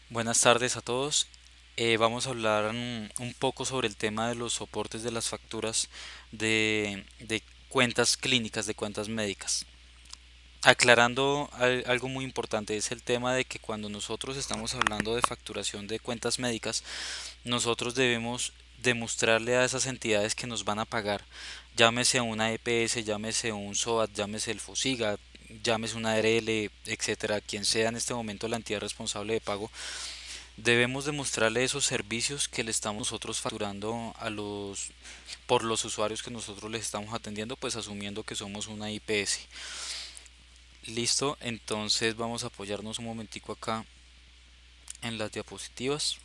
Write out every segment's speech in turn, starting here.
Buenas tardes a todos. Vamos a hablar un poco sobre el tema de los soportes de las facturas de cuentas clínicas, de cuentas médicas. Aclarando algo muy importante es el tema de que cuando nosotros estamos hablando de facturación de cuentas médicas, nosotros debemos demostrarle a esas entidades que nos van a pagar, llámese una EPS, llámese un SOAT, llámese el FOSIGA, llámese una ARL, etcétera, quien sea en este momento la entidad responsable de pago. Debemos demostrarle esos servicios que le estamos nosotros facturando a los por los usuarios que nosotros les estamos atendiendo, pues asumiendo que somos una IPS. Listo, entonces vamos a apoyarnos un momentico acá en las diapositivas.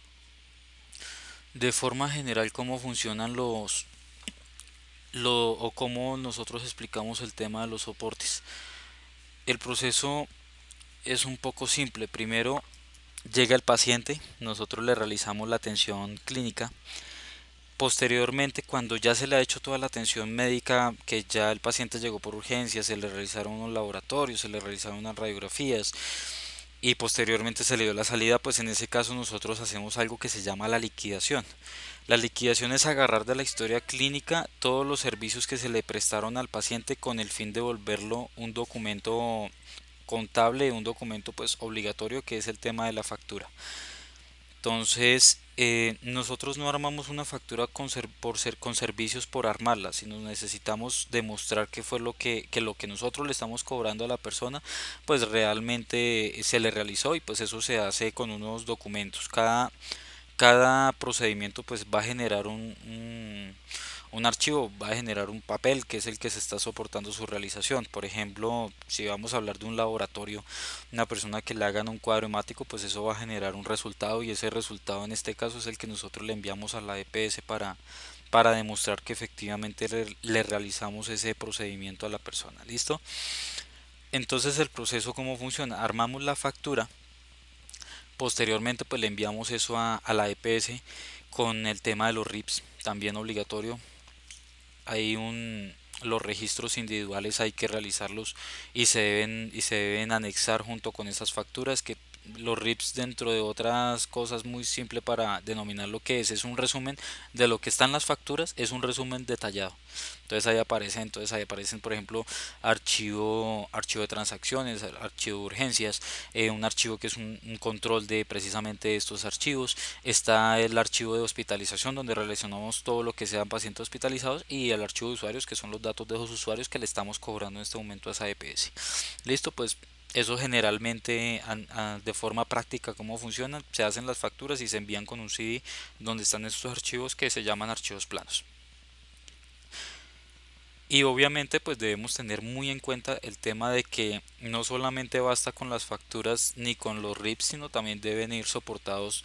De forma general, cómo funcionan o cómo nosotros explicamos el tema de los soportes. El proceso es un poco simple. Primero llega el paciente, nosotros le realizamos la atención clínica. Posteriormente, cuando ya se le ha hecho toda la atención médica, que ya el paciente llegó por urgencia, se le realizaron unos laboratorios, se le realizaron unas radiografías y posteriormente se le dio la salida, pues en ese caso nosotros hacemos algo que se llama la liquidación. La liquidación es agarrar de la historia clínica todos los servicios que se le prestaron al paciente con el fin de volverlo un documento contable, un documento pues obligatorio, que es el tema de la factura. Entonces, nosotros no armamos una factura con servicios por armarla, sino necesitamos demostrar que fue que lo que nosotros le estamos cobrando a la persona, pues realmente se le realizó, y pues eso se hace con unos documentos. Cada procedimiento pues va a generar un archivo, va a generar un papel que es el que se está soportando su realización. Por ejemplo, si vamos a hablar de un laboratorio, una persona que le hagan un cuadro hemático, pues eso va a generar un resultado, y ese resultado en este caso es el que nosotros le enviamos a la EPS para demostrar que efectivamente le realizamos ese procedimiento a la persona. ¿Listo? Entonces el proceso, ¿cómo funciona? Armamos la factura. Posteriormente pues le enviamos eso a la EPS con el tema de los RIPs, también obligatorio. Hay un Los registros individuales hay que realizarlos, y se deben anexar junto con esas facturas, que los RIPs, dentro de otras cosas muy simple para denominar lo que es un resumen de lo que están las facturas, es un resumen detallado. Entonces ahí aparecen por ejemplo archivo de transacciones, archivo de urgencias, un archivo que es un control de precisamente estos archivos. Está el archivo de hospitalización, donde relacionamos todo lo que sean pacientes hospitalizados, y el archivo de usuarios, que son los datos de los usuarios que le estamos cobrando en este momento a esa EPS. Listo, pues eso generalmente de forma práctica cómo funciona. Se hacen las facturas y se envían con un CD donde están estos archivos que se llaman archivos planos. Y obviamente pues debemos tener muy en cuenta el tema de que no solamente basta con las facturas ni con los RIPs, sino también deben ir soportados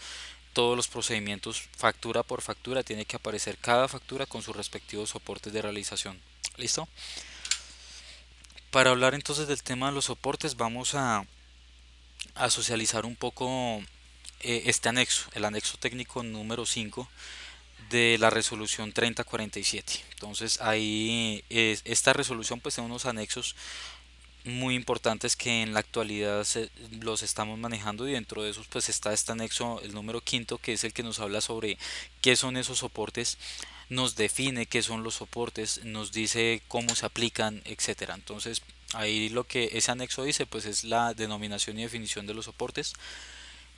todos los procedimientos factura por factura. Tiene que aparecer cada factura con sus respectivos soportes de realización. ¿Listo? Para hablar entonces del tema de los soportes, vamos a socializar un poco este anexo, el anexo técnico número 5 de la resolución 3047. Entonces ahí esta resolución pues tiene unos anexos muy importantes que en la actualidad los estamos manejando, y dentro de esos pues está este anexo, el número quinto, que es el que nos habla sobre qué son esos soportes, nos define qué son los soportes, nos dice cómo se aplican, etcétera. Entonces ahí lo que ese anexo dice pues es la denominación y definición de los soportes,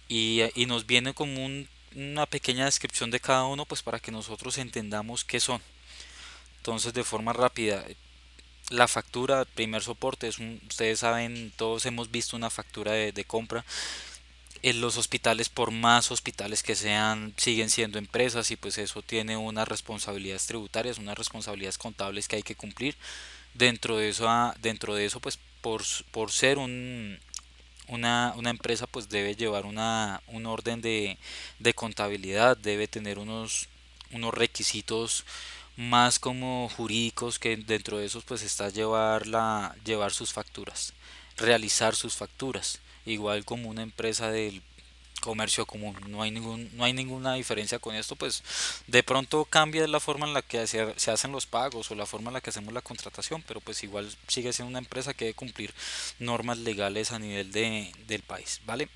y nos viene como una pequeña descripción de cada uno, pues para que nosotros entendamos qué son. Entonces, de forma rápida, la factura, primer soporte, ustedes saben, todos hemos visto una factura de compra. En los hospitales, por más hospitales que sean, siguen siendo empresas, y pues eso tiene unas responsabilidades tributarias, unas responsabilidades contables que hay que cumplir. Dentro de eso pues por ser una empresa, pues debe llevar un orden de contabilidad, debe tener unos requisitos más como jurídicos, que dentro de esos pues está llevar sus facturas, realizar sus facturas, igual como una empresa del comercio común. No hay ninguna diferencia con esto. Pues de pronto cambia la forma en la que se hacen los pagos, o la forma en la que hacemos la contratación, pero pues igual sigue siendo una empresa que debe cumplir normas legales a nivel del país, ¿vale?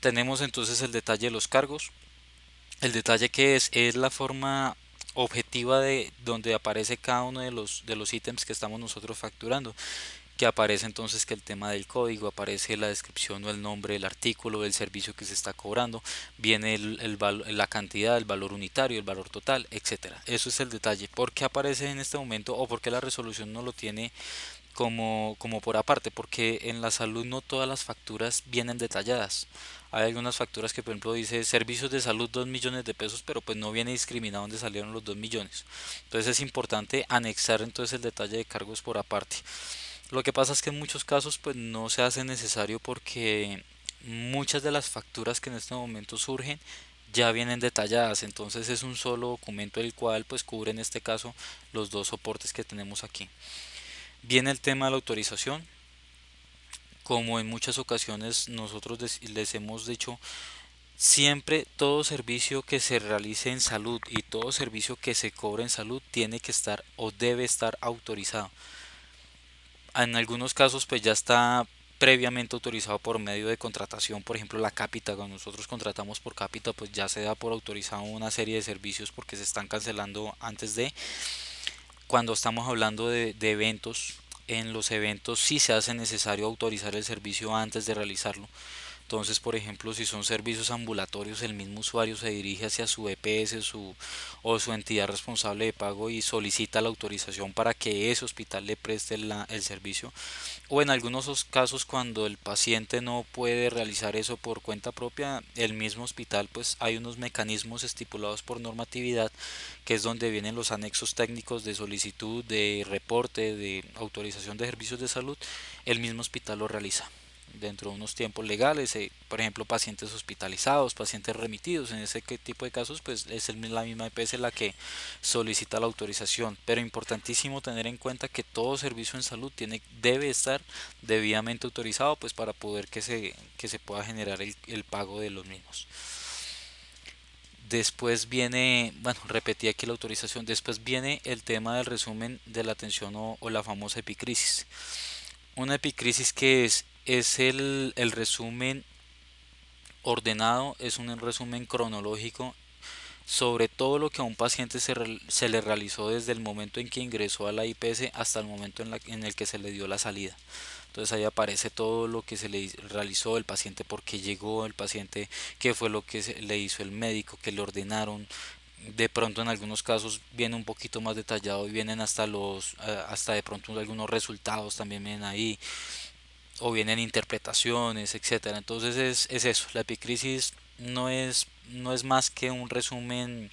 Tenemos entonces el detalle de los cargos. El detalle que es la forma objetiva de donde aparece cada uno de los ítems que estamos nosotros facturando, que aparece entonces que el tema del código, aparece la descripción o el nombre del artículo, del servicio que se está cobrando, viene la cantidad, el valor unitario, el valor total, etcétera. Eso es el detalle. ¿Por qué aparece en este momento o por qué la resolución no lo tiene como por aparte? Porque en la salud no todas las facturas vienen detalladas. Hay algunas facturas que por ejemplo dice servicios de salud 2 millones de pesos, pero pues no viene discriminado dónde salieron los 2 millones. Entonces es importante anexar entonces el detalle de cargos por aparte. Lo que pasa es que en muchos casos pues no se hace necesario porque muchas de las facturas que en este momento surgen ya vienen detalladas, entonces es un solo documento el cual pues cubre en este caso los dos soportes que tenemos aquí. Viene el tema de la autorización. Como en muchas ocasiones nosotros les hemos dicho, siempre todo servicio que se realice en salud y todo servicio que se cobre en salud tiene que estar o debe estar autorizado. En algunos casos pues ya está previamente autorizado por medio de contratación, por ejemplo la cápita, cuando nosotros contratamos por cápita pues ya se da por autorizado una serie de servicios porque se están cancelando antes de. Cuando estamos hablando de eventos, en los eventos sí se hace necesario autorizar el servicio antes de realizarlo. Entonces, por ejemplo, si son servicios ambulatorios, el mismo usuario se dirige hacia su EPS o su entidad responsable de pago y solicita la autorización para que ese hospital le preste el servicio. O en algunos casos, cuando el paciente no puede realizar eso por cuenta propia, el mismo hospital, pues hay unos mecanismos estipulados por normatividad, que es donde vienen los anexos técnicos de solicitud, de reporte, de autorización de servicios de salud. El mismo hospital lo realiza dentro de unos tiempos legales, por ejemplo pacientes hospitalizados, pacientes remitidos, en ese tipo de casos pues es la misma EPS la que solicita la autorización, pero importantísimo tener en cuenta que todo servicio en salud debe estar debidamente autorizado pues para poder que se pueda generar el pago de los mismos. Después viene, bueno, repetí aquí la autorización, después viene el tema del resumen de la atención o la famosa epicrisis. Una epicrisis que es el resumen ordenado, es un resumen cronológico sobre todo lo que a un paciente se le realizó desde el momento en que ingresó a la IPS hasta el momento en el que se le dio la salida. Entonces ahí aparece todo lo que se le realizó, el paciente por qué llegó, el paciente qué fue lo que le hizo el médico, qué le ordenaron. De pronto en algunos casos viene un poquito más detallado y vienen hasta de pronto algunos resultados también vienen ahí o vienen interpretaciones, etcétera. Entonces es eso, la epicrisis no es más que un resumen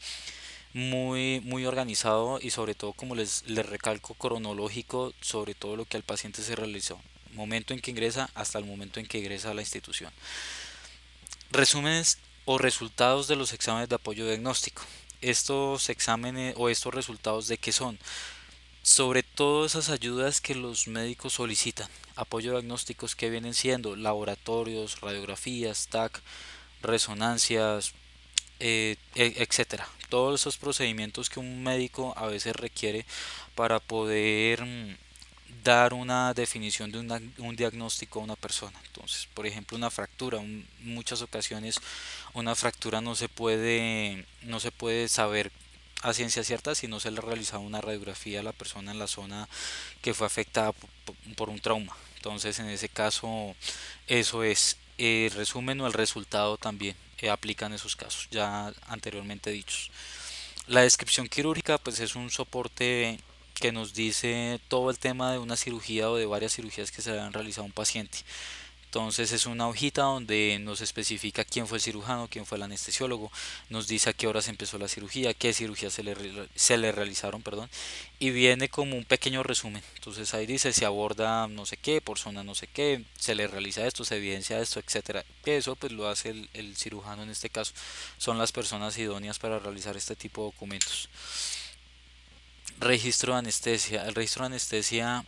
muy organizado y sobre todo como les recalco cronológico sobre todo lo que al paciente se realizó, momento en que ingresa hasta el momento en que ingresa a la institución. Resúmenes o resultados de los exámenes de apoyo diagnóstico. Estos exámenes o estos resultados de qué son, sobre todo esas ayudas que los médicos solicitan, apoyo diagnósticos que vienen siendo laboratorios, radiografías, TAC, resonancias, etcétera. Todos esos procedimientos que un médico a veces requiere para poder dar una definición de un diagnóstico a una persona. Entonces, por ejemplo, una fractura, en muchas ocasiones una fractura no se puede saber a ciencia cierta si no se le ha realizado una radiografía a la persona en la zona que fue afectada por un trauma. Entonces, en ese caso, eso es el resumen o el resultado también aplican esos casos ya anteriormente dichos. La descripción quirúrgica pues es un soporte que nos dice todo el tema de una cirugía o de varias cirugías que se han realizado a un paciente. Entonces es una hojita donde nos especifica quién fue el cirujano, quién fue el anestesiólogo, nos dice a qué horas empezó la cirugía, qué cirugía se le realizaron, perdón, y viene como un pequeño resumen. Entonces ahí dice se aborda no sé qué, por zona no sé qué, se le realiza esto, se evidencia esto, etcétera. Que eso pues lo hace el cirujano en este caso. Son las personas idóneas para realizar este tipo de documentos. Registro de anestesia. El registro de anestesia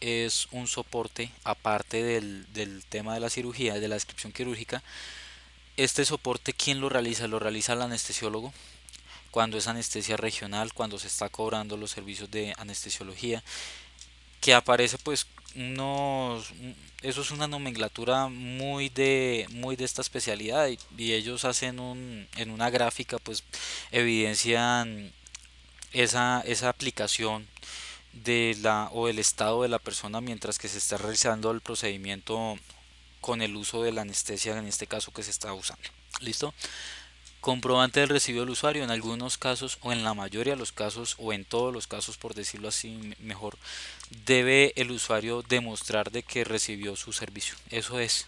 es un soporte aparte del tema de la cirugía, de la descripción quirúrgica. Este soporte, ¿quién lo realiza? Lo realiza el anestesiólogo cuando es anestesia regional, cuando se está cobrando los servicios de anestesiología, que aparece pues unos, eso es una nomenclatura muy de esta especialidad y ellos hacen en una gráfica pues evidencian esa aplicación de la o el estado de la persona mientras que se está realizando el procedimiento con el uso de la anestesia en este caso que se está usando. ¿Listo? Comprobante del recibido del usuario en algunos casos o en la mayoría de los casos o en todos los casos por decirlo así mejor debe el usuario demostrar de que recibió su servicio. Eso es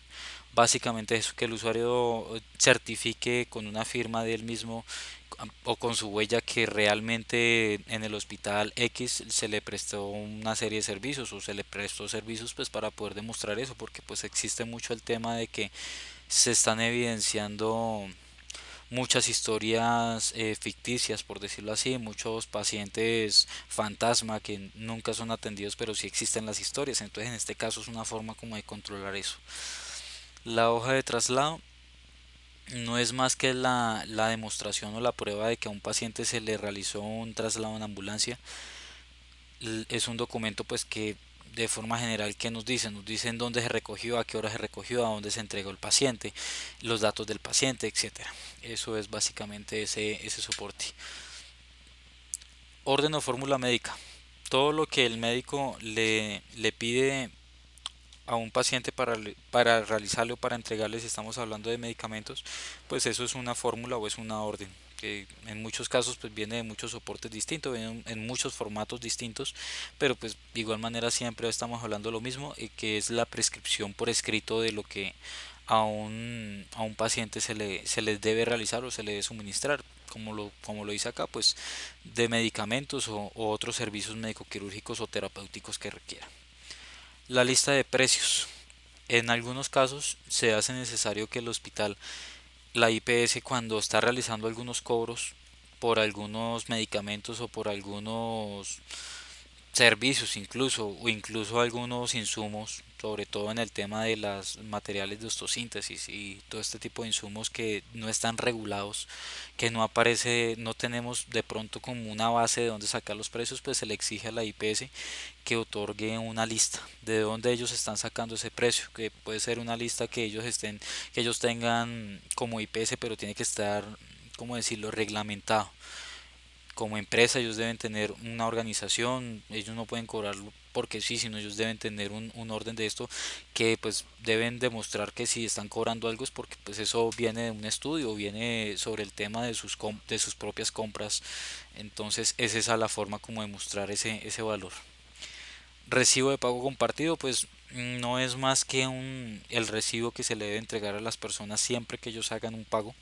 básicamente eso, que el usuario certifique con una firma de él mismo o con su huella que realmente en el hospital X se le prestó una serie de servicios o se le prestó servicios pues para poder demostrar eso, porque pues existe mucho el tema de que se están evidenciando muchas historias ficticias, por decirlo así, muchos pacientes fantasma que nunca son atendidos, pero sí existen las historias. Entonces, en este caso es una forma como de controlar eso. La hoja de traslado no es más que la demostración o la prueba de que a un paciente se le realizó un traslado en ambulancia. Es un documento pues que de forma general que nos dicen dónde se recogió, a qué hora se recogió, a dónde se entregó el paciente, los datos del paciente, etcétera. Eso es básicamente ese soporte. Orden o fórmula médica. Todo lo que el médico le pide a un paciente para realizarle o para entregarle, si estamos hablando de medicamentos, pues eso es una fórmula o es una orden que en muchos casos pues viene de muchos soportes distintos, viene en muchos formatos distintos, pero pues de igual manera siempre estamos hablando de lo mismo, que es la prescripción por escrito de lo que a un paciente se les debe realizar o se le debe suministrar, como lo dice acá, pues de medicamentos o otros servicios médico-quirúrgicos o terapéuticos que requiera. La lista de precios. En algunos casos se hace necesario que el hospital, la IPS, cuando está realizando algunos cobros por algunos medicamentos o por algunos servicios incluso o incluso algunos insumos, sobre todo en el tema de los materiales de ostosíntesis y todo este tipo de insumos que no están regulados, que no aparece, no tenemos de pronto como una base de dónde sacar los precios, pues se le exige a la IPS que otorgue una lista de dónde ellos están sacando ese precio, que puede ser una lista que ellos estén, que ellos tengan como IPS, pero tiene que estar, como decirlo, reglamentado. Como empresa ellos deben tener una organización, ellos no pueden cobrarlo porque sí, sino ellos deben tener un orden de esto que pues deben demostrar que si están cobrando algo es porque pues eso viene de un estudio, viene sobre el tema de de sus propias compras, entonces es esa la forma como demostrar ese valor. Recibo de pago compartido, pues no es más que el recibo que se le debe entregar a las personas siempre que ellos hagan un pago.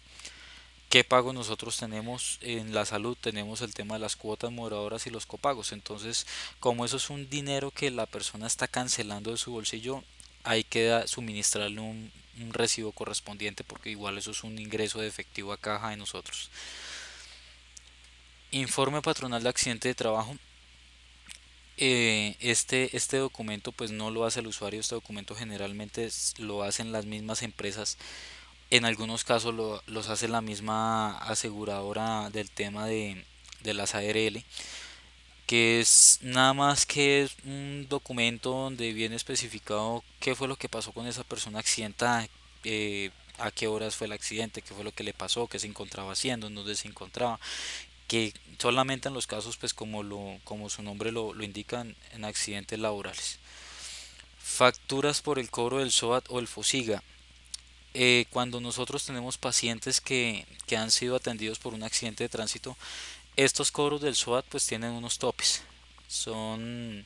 ¿Qué pago nosotros tenemos en la salud? Tenemos el tema de las cuotas moderadoras y los copagos. Entonces, como eso es un dinero que la persona está cancelando de su bolsillo, hay que suministrarle un recibo correspondiente porque igual eso es un ingreso de efectivo a caja de nosotros. Informe patronal de accidente de trabajo. Este documento pues no lo hace el usuario, este documento generalmente lo hacen las mismas empresas, en algunos casos los hace la misma aseguradora del tema de las ARL, que es nada más que es un documento donde viene especificado qué fue lo que pasó con esa persona accidentada, a qué horas fue el accidente, qué fue lo que le pasó, qué se encontraba haciendo, en dónde se encontraba, que solamente en los casos pues como su nombre lo indica en accidentes laborales. Facturas por el cobro del SOAT o el FOSIGA. Cuando nosotros tenemos pacientes que han sido atendidos por un accidente de tránsito, estos cobros del SOAT pues tienen unos topes. Son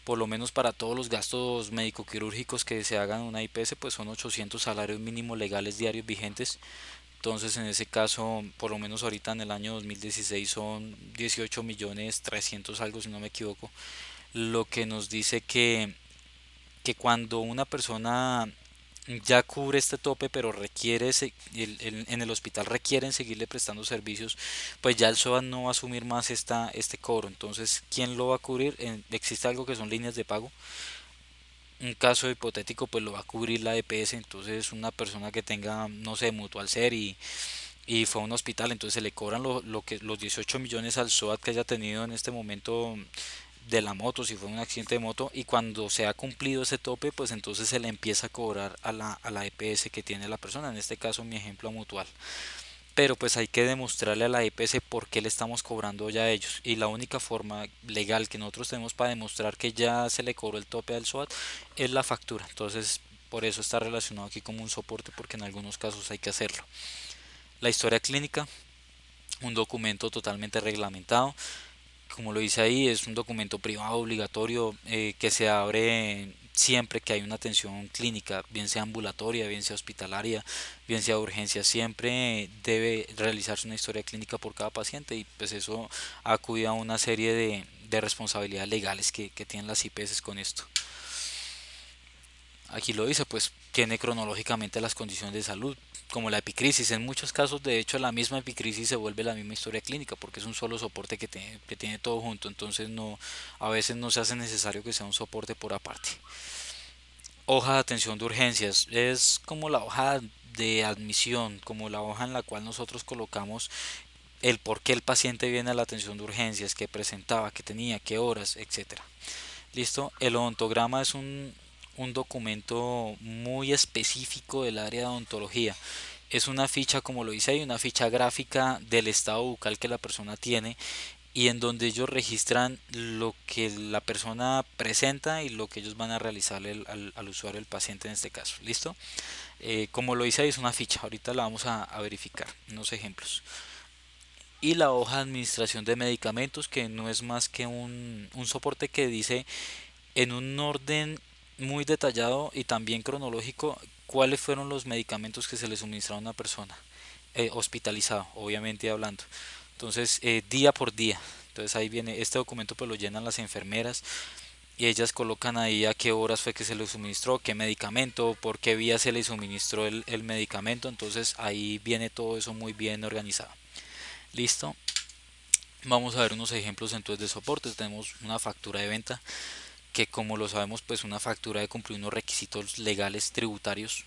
por lo menos para todos los gastos médico-quirúrgicos que se hagan en una IPS, pues son 800 salarios mínimos legales diarios vigentes. Entonces, en ese caso, por lo menos ahorita en el año 2016 son 18 millones 300 algo, si no me equivoco. Lo que nos dice que cuando una persona ya cubre este tope, pero requiere en el hospital requieren seguirle prestando servicios, pues ya el SOAT no va a asumir más este cobro. Entonces, ¿quién lo va a cubrir? Existe algo que son líneas de pago. Un caso hipotético, pues lo va a cubrir la EPS. Entonces, una persona que tenga, no sé, Mutual Ser y fue a un hospital, entonces se le cobran lo que los 18 millones al SOAT que haya tenido en este momento de la moto, si fue un accidente de moto, y cuando se ha cumplido ese tope, pues entonces se le empieza a cobrar a la EPS que tiene la persona, en este caso mi ejemplo a Mutual. Pero pues hay que demostrarle a la EPS por qué le estamos cobrando ya a ellos. Y la única forma legal que nosotros tenemos para demostrar que ya se le cobró el tope al SOAT es la factura. Entonces, por eso está relacionado aquí como un soporte, porque en algunos casos hay que hacerlo. La historia clínica, un documento totalmente reglamentado. Como lo dice ahí, es un documento privado obligatorio que se abre siempre que hay una atención clínica, bien sea ambulatoria, bien sea hospitalaria, bien sea urgencia, siempre debe realizarse una historia clínica por cada paciente y pues eso acude a una serie de responsabilidades legales que tienen las IPS con esto. Aquí lo dice, pues tiene cronológicamente las condiciones de salud, como la epicrisis. En muchos casos, de hecho, la misma epicrisis se vuelve la misma historia clínica, porque es un solo soporte que tiene todo junto. Entonces, no, a veces no se hace necesario que sea un soporte por aparte. Hoja de atención de urgencias es como la hoja de admisión, como la hoja en la cual nosotros colocamos el por qué el paciente viene a la atención de urgencias, qué presentaba, qué tenía, qué horas, etcétera. Listo, el odontograma es un documento muy específico del área de odontología. Es una ficha, como lo dice ahí, una ficha gráfica del estado bucal que la persona tiene y en donde ellos registran lo que la persona presenta y lo que ellos van a realizarle al usuario, el paciente en este caso. ¿Listo? Como lo dice ahí, es una ficha. Ahorita la vamos a verificar, unos ejemplos. Y la hoja de administración de medicamentos, que no es más que un soporte que dice en un orden muy detallado y también cronológico cuáles fueron los medicamentos que se le suministraron a una persona hospitalizado, obviamente hablando. Entonces, día por día. Entonces ahí viene, este documento pues lo llenan las enfermeras y ellas colocan ahí a qué horas fue que se le suministró, qué medicamento, por qué vía se le suministró el medicamento. Entonces ahí viene todo eso muy bien organizado. Listo. Vamos a ver unos ejemplos entonces de soporte. Tenemos una factura de venta que como lo sabemos pues una factura de cumplir unos requisitos legales tributarios.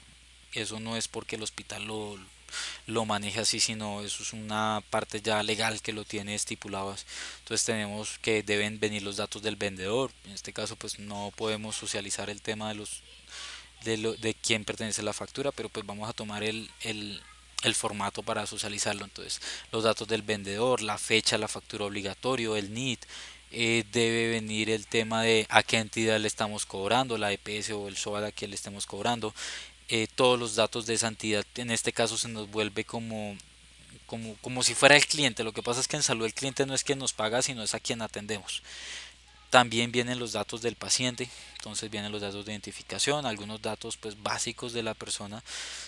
Eso no es porque el hospital lo maneje así, sino eso es una parte ya legal que lo tiene estipulado. Entonces tenemos que deben venir los datos del vendedor. En este caso pues no podemos socializar el tema de quién pertenece la factura, pero pues vamos a tomar el formato para socializarlo. Entonces los datos del vendedor, la fecha, la factura obligatorio, el NIT, debe venir el tema de a qué entidad le estamos cobrando, la EPS o el SOAT a quien le estemos cobrando, todos los datos de esa entidad. En este caso se nos vuelve como si fuera el cliente. Lo que pasa es que en salud el cliente no es quien nos paga, sino es a quien atendemos. También vienen los datos del paciente, entonces vienen los datos de identificación, algunos datos pues básicos de la persona.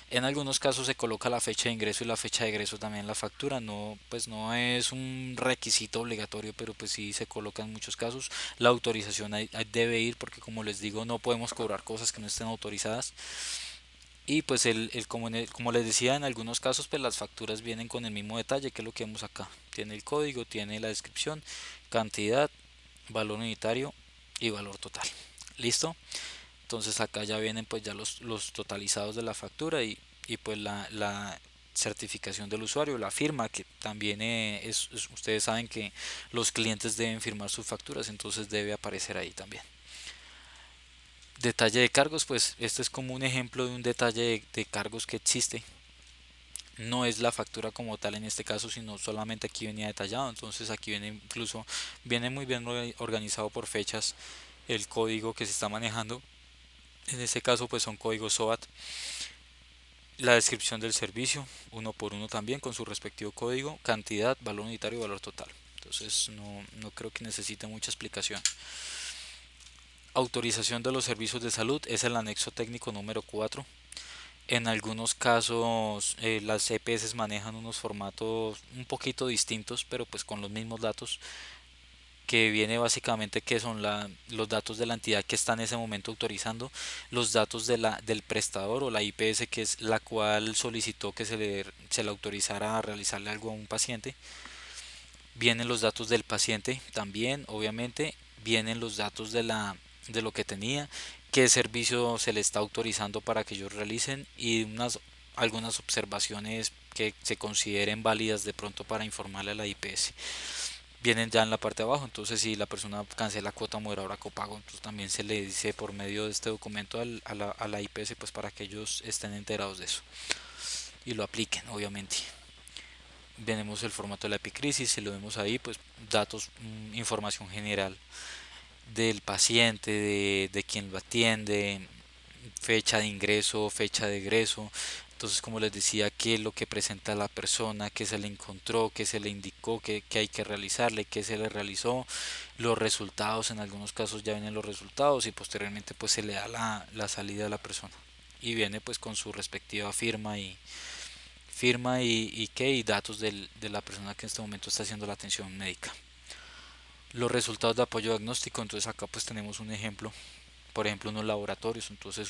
En algunos casos se coloca la fecha de ingreso y la fecha de egreso también en la factura. No, pues no es un requisito obligatorio, pero pues sí se coloca en muchos casos. La autorización debe ir porque como les digo no podemos cobrar cosas que no estén autorizadas. Y pues como les decía, en algunos casos pues las facturas vienen con el mismo detalle que es lo que vemos acá. Tiene el código, tiene la descripción, cantidad, valor unitario y valor total. ¿Listo? Entonces acá ya vienen pues ya los totalizados de la factura y pues la certificación del usuario, la firma, que también ustedes saben que los clientes deben firmar sus facturas, entonces debe aparecer ahí también. Detalle de cargos, pues este es como un ejemplo de un detalle de cargos que existe. No es la factura como tal en este caso, sino solamente aquí venía detallado. Entonces aquí viene incluso, viene muy bien organizado por fechas el código que se está manejando. En este caso pues son códigos SOAT. La descripción del servicio, uno por uno también con su respectivo código, cantidad, valor unitario y valor total. Entonces no creo que necesite mucha explicación. Autorización de los servicios de salud es el anexo técnico número 4. En algunos casos las EPS manejan unos formatos un poquito distintos, pero pues con los mismos datos, que viene básicamente que son los datos de la entidad que está en ese momento autorizando, los datos del prestador o la IPS que es la cual solicitó que se le autorizara a realizarle algo a un paciente, vienen los datos del paciente también, obviamente, vienen los datos de lo que tenía, qué servicio se le está autorizando para que ellos realicen y algunas observaciones que se consideren válidas de pronto para informarle a la IPS. vienen ya en la parte de abajo. Entonces si la persona cancela cuota moderadora copago, entonces también se le dice por medio de este documento a la IPS, pues para que ellos estén enterados de eso y lo apliquen, obviamente. Tenemos el formato de la epicrisis, si lo vemos ahí, pues datos, información general del paciente, de quien lo atiende, fecha de ingreso, fecha de egreso. Entonces, como les decía, qué es lo que presenta la persona, qué se le encontró, qué se le indicó, qué hay que realizarle, qué se le realizó, los resultados, en algunos casos ya vienen los resultados y posteriormente pues se le da la salida a la persona. Y viene pues con su respectiva y datos de la persona que en este momento está haciendo la atención médica. Los resultados de apoyo diagnóstico, entonces acá pues tenemos un ejemplo, por ejemplo unos laboratorios, entonces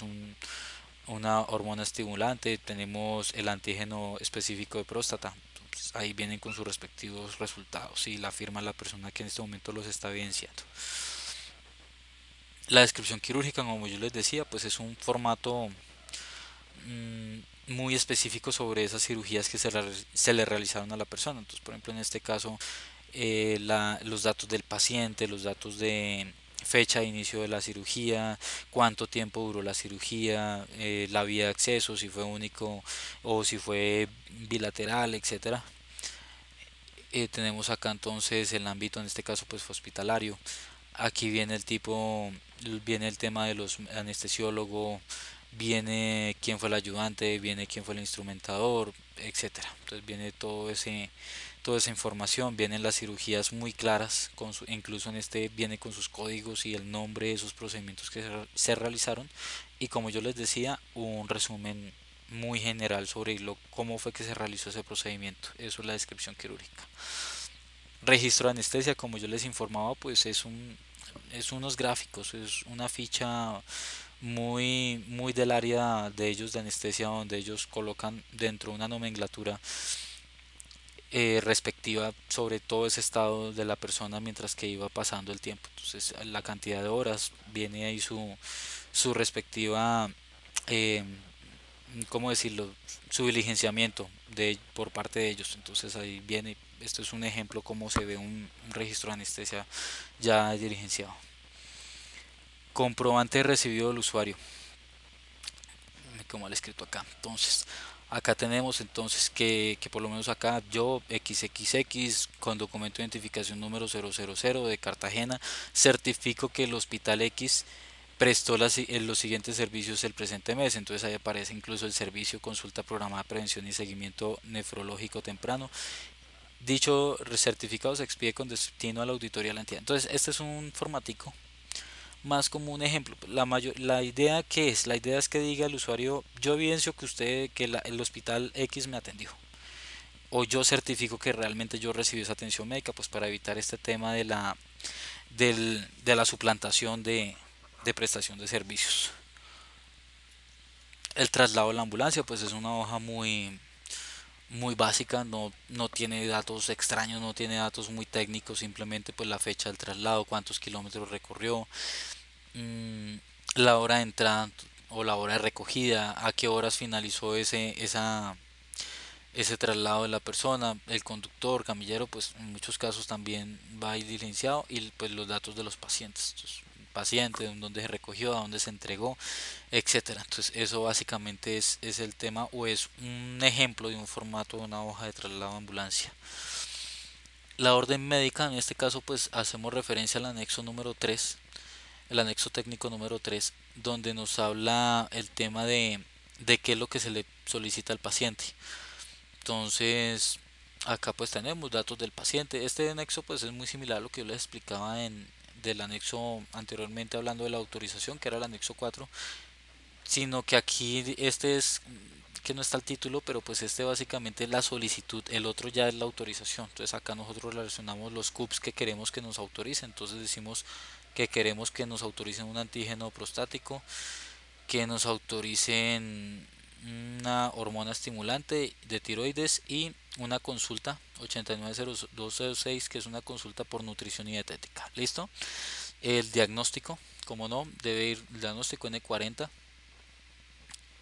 una hormona estimulante, tenemos el antígeno específico de próstata, entonces ahí vienen con sus respectivos resultados y la firma la persona que en este momento los está evidenciando. La descripción quirúrgica, como yo les decía, pues es un formato muy específico sobre esas cirugías que se le realizaron a la persona. Entonces, por ejemplo, en este caso, los datos del paciente, los datos de fecha de inicio de la cirugía, cuánto tiempo duró la cirugía, la vía de acceso, si fue único o si fue bilateral, etcétera. Tenemos acá entonces el ámbito, en este caso pues hospitalario. Aquí viene viene el tema de los anestesiólogos, viene quién fue el ayudante, viene quién fue el instrumentador, etcétera. Entonces viene toda esa información, vienen las cirugías muy claras, incluso en este viene con sus códigos y el nombre de esos procedimientos que se realizaron. Y como yo les decía, un resumen muy general sobre cómo fue que se realizó ese procedimiento. Eso es la descripción quirúrgica. Registro de anestesia, como yo les informaba, pues es unos gráficos, es una ficha muy del área de ellos de anestesia, donde ellos colocan dentro una nomenclatura respectiva sobre todo ese estado de la persona mientras que iba pasando el tiempo. Entonces la cantidad de horas, viene ahí su respectiva, eh, ¿cómo decirlo? Su diligenciamiento por parte de ellos. Entonces ahí viene, esto es un ejemplo cómo se ve un registro de anestesia ya diligenciado. Comprobante recibido del usuario, como lo he escrito acá. Entonces, acá tenemos entonces que por lo menos acá yo XXX con documento de identificación número 000 de Cartagena certifico que el hospital X prestó los siguientes servicios el presente mes. Entonces ahí aparece incluso el servicio consulta programada, prevención y seguimiento nefrológico temprano. Dicho certificado se expide con destino a la auditoría de la entidad. Entonces este es un formatico más como un ejemplo. La idea que es, la idea es que diga el usuario, yo evidencio que el hospital X me atendió. O yo certifico que realmente yo recibí esa atención médica, pues para evitar este tema de la suplantación de prestación de servicios. El traslado de la ambulancia, pues es una hoja muy básica, no tiene datos extraños, no tiene datos muy técnicos, simplemente pues la fecha del traslado, cuántos kilómetros recorrió, mmm, la hora de entrada o la hora de recogida, a qué horas finalizó ese traslado de la persona, el conductor, camillero, pues en muchos casos también va a ir diligenciado y pues los datos de los pacientes. Entonces, paciente, dónde se recogió, a dónde se entregó, etcétera. Entonces eso básicamente es el tema o es un ejemplo de un formato de una hoja de traslado de ambulancia. La orden médica, en este caso pues hacemos referencia al anexo número 3, el anexo técnico número 3, donde nos habla el tema de qué es lo que se le solicita al paciente. Entonces, acá pues tenemos datos del paciente. Este anexo pues es muy similar a lo que yo les explicaba del anexo anteriormente hablando de la autorización, que era el anexo 4, sino que aquí este es que no está el título, pero pues este básicamente es la solicitud, el otro ya es la autorización. Entonces acá nosotros relacionamos los CUPS que queremos que nos autoricen. Entonces decimos que queremos que nos autoricen un antígeno prostático, que nos autoricen una hormona estimulante de tiroides y una consulta 890206, que es una consulta por nutrición y dietética. ¿Listo? El diagnóstico, como no, debe ir el diagnóstico N40,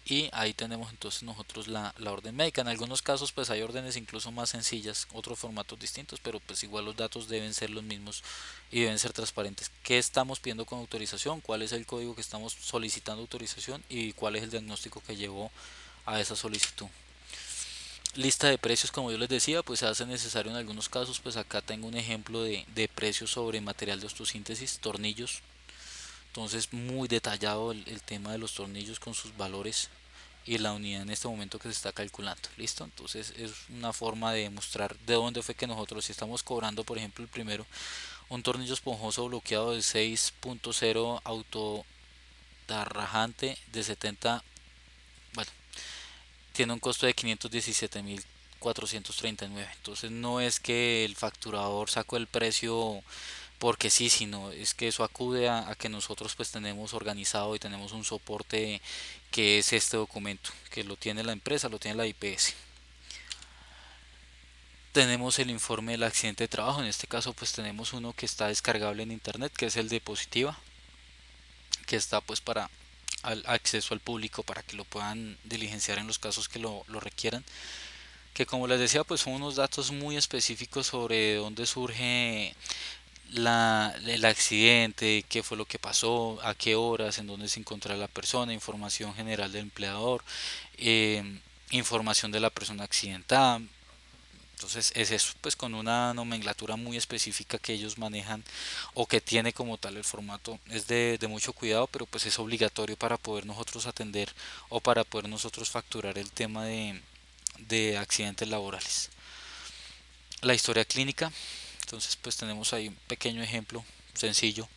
y ahí tenemos entonces nosotros la orden médica. En algunos casos pues hay órdenes incluso más sencillas, otros formatos distintos, pero pues igual los datos deben ser los mismos y deben ser transparentes. ¿Qué estamos pidiendo con autorización? ¿Cuál es el código que estamos solicitando autorización? ¿Y cuál es el diagnóstico que llevó a esa solicitud? Lista de precios, como yo les decía, pues se hace necesario en algunos casos. Pues acá tengo un ejemplo de precios sobre material de osteosíntesis, tornillos. Entonces muy detallado el tema de los tornillos con sus valores y la unidad en este momento que se está calculando. ¿Listo? Entonces es una forma de demostrar de dónde fue que nosotros, si estamos cobrando, por ejemplo, el primero, un tornillo esponjoso bloqueado de 6.0 autotarrajante de 70, bueno, tiene un costo de 517.439. Entonces no es que el facturador sacó el precio porque sí, sino es que eso acude a que nosotros pues tenemos organizado y tenemos un soporte que es este documento, que lo tiene la empresa, lo tiene la IPS. Tenemos el informe del accidente de trabajo, en este caso pues tenemos uno que está descargable en internet, que es el de Positiva, que está pues para acceso al público para que lo puedan diligenciar en los casos que lo requieran, que como les decía pues son unos datos muy específicos sobre dónde surge el accidente, qué fue lo que pasó, a qué horas, en dónde se encontraba la persona, información general del empleador, información de la persona accidentada. Entonces es eso, pues con una nomenclatura muy específica que ellos manejan o que tiene como tal el formato. Es de mucho cuidado, pero pues es obligatorio para poder nosotros atender o para poder nosotros facturar el tema de accidentes laborales. La historia clínica, entonces pues tenemos ahí un pequeño ejemplo sencillo,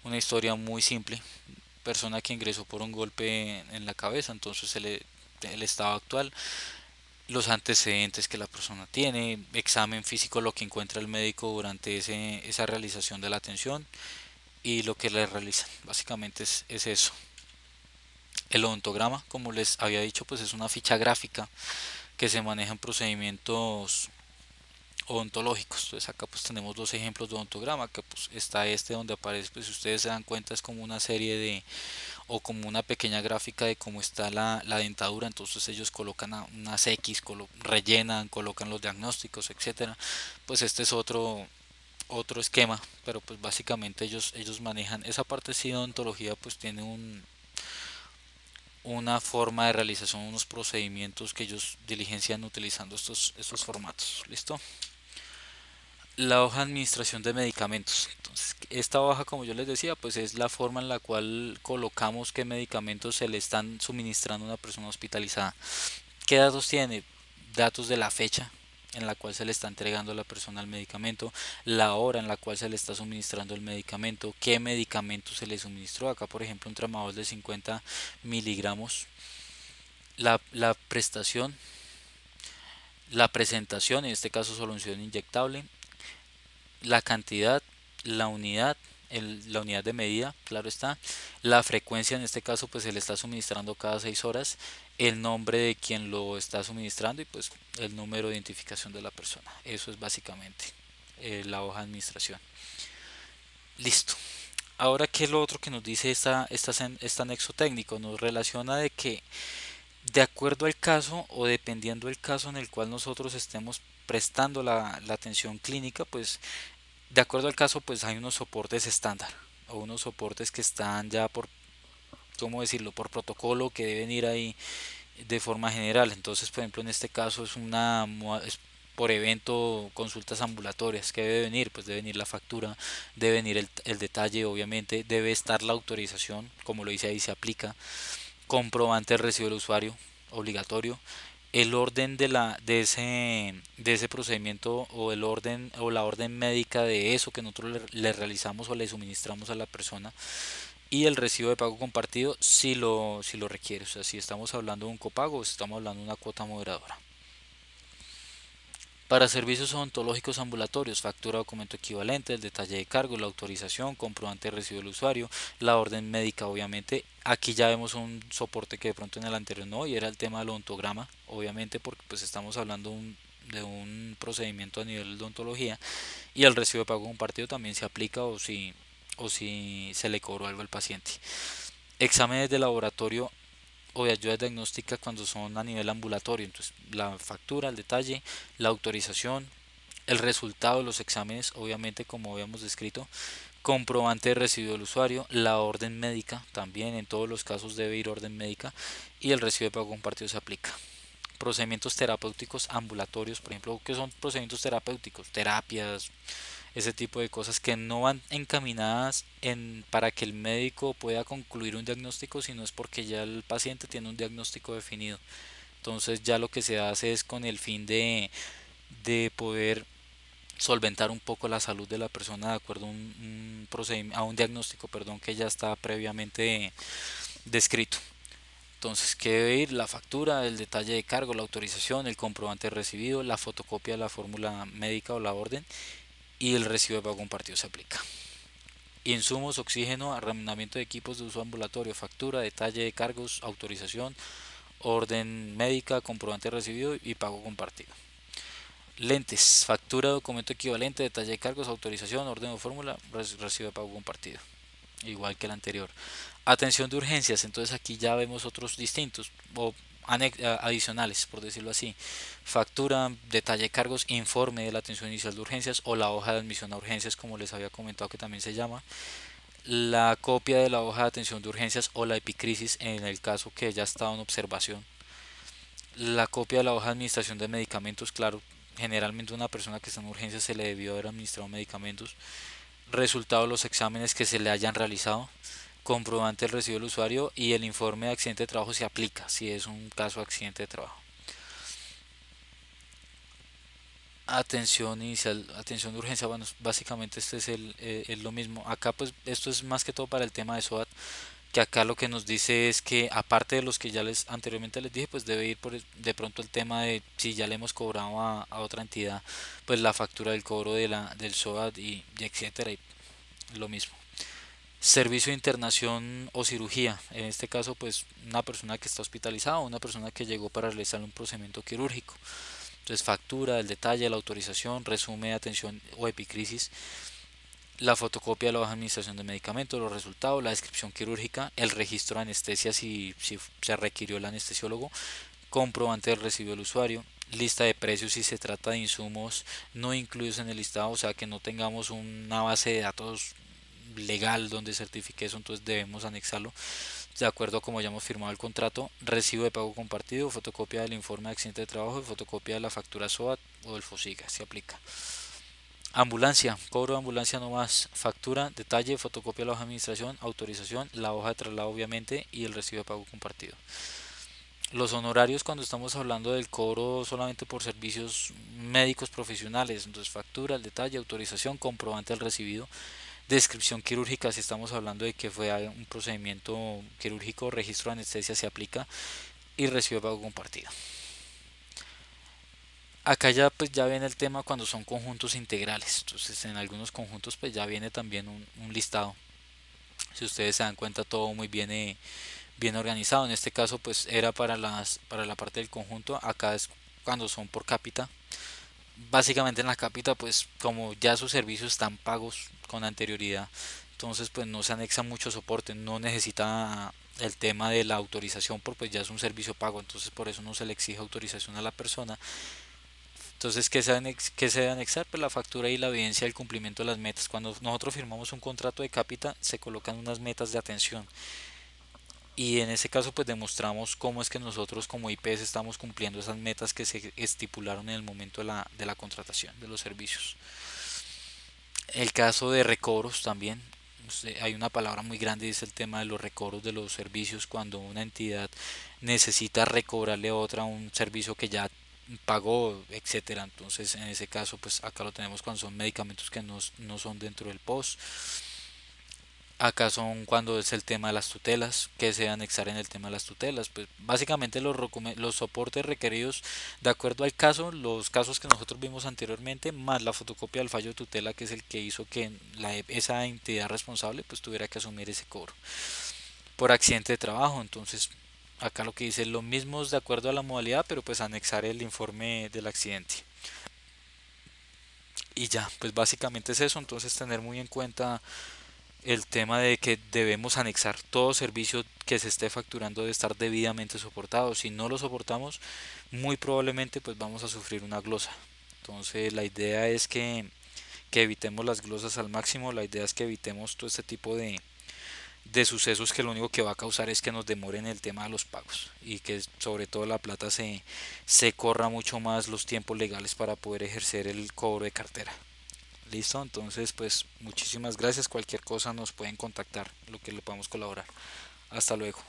una historia muy simple, persona que ingresó por un golpe en la cabeza, entonces el estado actual, los antecedentes que la persona tiene, examen físico, lo que encuentra el médico durante esa realización de la atención y lo que le realizan. Básicamente es eso. El odontograma, como les había dicho, pues es una ficha gráfica que se maneja en procedimientos odontológicos. Entonces acá pues tenemos dos ejemplos de odontograma, que pues está este donde aparece, pues si ustedes se dan cuenta es como una serie de o como una pequeña gráfica de cómo está la dentadura. Entonces ellos colocan unas X, rellenan, colocan los diagnósticos, etcétera. Pues este es otro esquema, pero pues básicamente ellos manejan esa parte. Sí, de odontología pues tiene una forma de realización, unos procedimientos que ellos diligencian utilizando estos formatos. ¿Listo? La hoja de administración de medicamentos. Entonces, esta hoja, como yo les decía, pues es la forma en la cual colocamos qué medicamentos se le están suministrando a una persona hospitalizada. ¿Qué datos tiene? Datos de la fecha en la cual se le está entregando a la persona el medicamento, la hora en la cual se le está suministrando el medicamento, qué medicamento se le suministró. Acá, por ejemplo, un tramadol de 50 miligramos. La prestación, la presentación, en este caso solución inyectable, la cantidad, la unidad, la unidad de medida, claro está, la frecuencia, en este caso pues se le está suministrando cada 6 horas, el nombre de quien lo está suministrando y pues el número de identificación de la persona. Eso es básicamente la hoja de administración. Listo. Ahora, ¿qué es lo otro que nos dice este anexo técnico? Nos relaciona de que de acuerdo al caso o dependiendo del caso en el cual nosotros estemos prestando la atención clínica, pues de acuerdo al caso, pues hay unos soportes estándar o unos soportes que están ya por, ¿cómo decirlo?, por protocolo que deben ir ahí de forma general. Entonces, por ejemplo, en este caso es por evento consultas ambulatorias que debe venir, pues debe venir la factura, debe venir el detalle, obviamente, debe estar la autorización, como lo dice ahí, se aplica, comprobante del recibo del usuario, obligatorio, el orden de ese procedimiento o el orden o la orden médica de eso que nosotros le realizamos o le suministramos a la persona y el recibo de pago compartido si lo requiere. O sea, si estamos hablando de un copago o si estamos hablando de una cuota moderadora. Para servicios odontológicos ambulatorios, factura, documento equivalente, el detalle de cargo, la autorización, comprobante de recibo del usuario, la orden médica, obviamente. Aquí ya vemos un soporte que de pronto en el anterior no, y era el tema del odontograma, obviamente porque pues estamos hablando de un procedimiento a nivel de odontología, y el recibo de pago compartido también se aplica o si se le cobró algo al paciente. Exámenes de laboratorio o de ayuda diagnóstica cuando son a nivel ambulatorio. Entonces, la factura, el detalle, la autorización, el resultado de los exámenes, obviamente como habíamos descrito, comprobante de recibo del usuario, la orden médica, también en todos los casos debe ir orden médica, y el recibo de pago compartido se aplica. Procedimientos terapéuticos ambulatorios, por ejemplo, ¿qué son procedimientos terapéuticos? Terapias, ese tipo de cosas que no van encaminadas para que el médico pueda concluir un diagnóstico, sino es porque ya el paciente tiene un diagnóstico definido. Entonces ya lo que se hace es con el fin de poder solventar un poco la salud de la persona de acuerdo a a un diagnóstico, perdón, que ya está previamente descrito. Entonces, ¿qué debe ir? La factura, el detalle de cargo, la autorización, el comprobante recibido, la fotocopia de la fórmula médica o la orden y el recibo de pago compartido se aplica. Insumos, oxígeno, arrendamiento de equipos de uso ambulatorio, factura, detalle de cargos, autorización, orden médica, comprobante recibido y pago compartido. Lentes, factura, documento equivalente, detalle de cargos, autorización, orden o fórmula, recibo de pago compartido. Igual que el anterior. Atención de urgencias, entonces aquí ya vemos otros distintos o adicionales, por decirlo así. Factura, detalle de cargos, informe de la atención inicial de urgencias o la hoja de admisión a urgencias, como les había comentado que también se llama. La copia de la hoja de atención de urgencias o la epicrisis en el caso que ya estado en observación. La copia de la hoja de administración de medicamentos, claro, generalmente una persona que está en urgencias se le debió haber administrado medicamentos. Resultado de los exámenes que se le hayan realizado, comprobante del recibo del usuario y el informe de accidente de trabajo se aplica si es un caso de accidente de trabajo. Atención inicial, atención de urgencia, bueno, básicamente este es es lo mismo. Acá pues esto es más que todo para el tema de SOAT, que acá lo que nos dice es que aparte de los que ya les anteriormente les dije, pues debe ir de pronto el tema de si ya le hemos cobrado a otra entidad, pues la factura del cobro del SOAT y etcétera, y lo mismo. Servicio de internación o cirugía, en este caso pues una persona que está hospitalizada o una persona que llegó para realizar un procedimiento quirúrgico. Entonces factura, el detalle, la autorización, resumen de atención o epicrisis, la fotocopia de la hoja de administración de medicamentos, los resultados, la descripción quirúrgica, el registro de anestesia si se requirió el anestesiólogo, comprobante del recibo del usuario, lista de precios si se trata de insumos no incluidos en el listado, o sea que no tengamos una base de datos legal donde certifique eso, entonces debemos anexarlo de acuerdo a como hayamos firmado el contrato, recibo de pago compartido, fotocopia del informe de accidente de trabajo y fotocopia de la factura SOAT o del FOSIGA, se aplica. Ambulancia, cobro de ambulancia no más, factura, detalle, fotocopia de la hoja de administración, autorización, la hoja de traslado obviamente y el recibo de pago compartido. Los honorarios cuando estamos hablando del cobro solamente por servicios médicos profesionales, entonces factura, el detalle, autorización, comprobante del recibido, descripción quirúrgica si estamos hablando de que fue un procedimiento quirúrgico, registro de anestesia se aplica y recibo de pago compartido. Acá ya pues ya viene el tema cuando son conjuntos integrales, entonces en algunos conjuntos pues ya viene también un listado. Si ustedes se dan cuenta todo muy bien organizado. En este caso pues era para la parte del conjunto. Acá es cuando son por cápita. Básicamente en la cápita pues como ya sus servicios están pagos con anterioridad, entonces pues no se anexa mucho soporte, no necesita el tema de la autorización porque pues ya es un servicio pago, entonces por eso no se le exige autorización a la persona. Entonces, ¿qué se debe anexar? Pues la factura y la evidencia del cumplimiento de las metas. Cuando nosotros firmamos un contrato de cápita, se colocan unas metas de atención. Y en ese caso, pues demostramos cómo es que nosotros como IPS estamos cumpliendo esas metas que se estipularon en el momento de de la contratación de los servicios. El caso de recobros también. Hay una palabra muy grande y es el tema de los recobros de los servicios cuando una entidad necesita recobrarle a otra un servicio que ya pagó, etcétera. Entonces, en ese caso, pues acá lo tenemos cuando son medicamentos que no son dentro del POS. Acá son cuando es el tema de las tutelas, que se debe anexar en el tema de las tutelas. Pues básicamente los soportes requeridos de acuerdo al caso, los casos que nosotros vimos anteriormente, más la fotocopia del fallo de tutela, que es el que hizo que esa entidad responsable pues tuviera que asumir ese cobro por accidente de trabajo. Entonces, acá lo que dice es lo mismo de acuerdo a la modalidad, pero pues anexar el informe del accidente. Y ya, pues básicamente es eso, entonces tener muy en cuenta el tema de que debemos anexar todo servicio que se esté facturando debe estar debidamente soportado. Si no lo soportamos, muy probablemente pues vamos a sufrir una glosa. Entonces la idea es que evitemos las glosas al máximo, la idea es que evitemos todo este tipo de sucesos que lo único que va a causar es que nos demoren el tema de los pagos y que sobre todo la plata se corra mucho más los tiempos legales para poder ejercer el cobro de cartera. Listo, entonces pues muchísimas gracias. Cualquier cosa nos pueden contactar, lo que le podamos colaborar. Hasta luego.